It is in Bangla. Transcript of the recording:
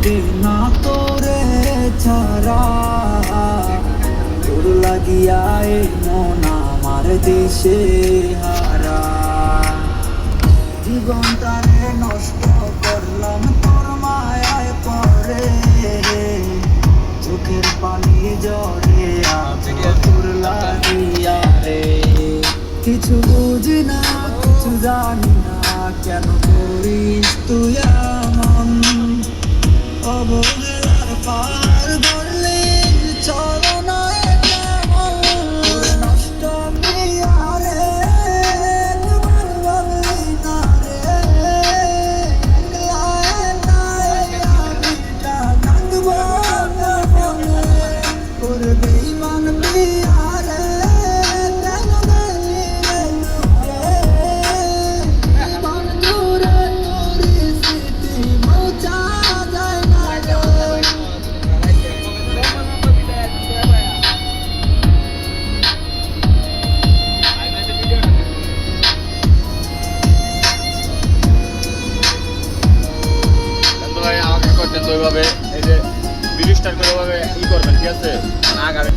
লাগে না তোরে ছাড়া, তোর লাগিয়া এই মন আমার দেশে হারা। জীবনটারে নষ্ট করলাম তোর মায়ায় পরে, চোখের পানি জড়ে তোর লাগিয়া রে। কিছু বুঝি না কিছু জানি না, কেন করিস তুই এমন? অবহেলার পার ধরলে চরণায় কেমন নষ্ট মিয়ারে, তোমার ভাবলি না রে। একলা একলা আমি না থাকবো কেমনে, তোর বেঈমান মিয়ারে কেন গেলি রে দূরে। বন্ধুরে তোর স্মৃতি মোছা যায় না রে। ভাই আমাকে করতেন তো ওইভাবে, এই যে 20 টাকা করে ওইভাবে ই করবেন, ঠিক আছে? আগামী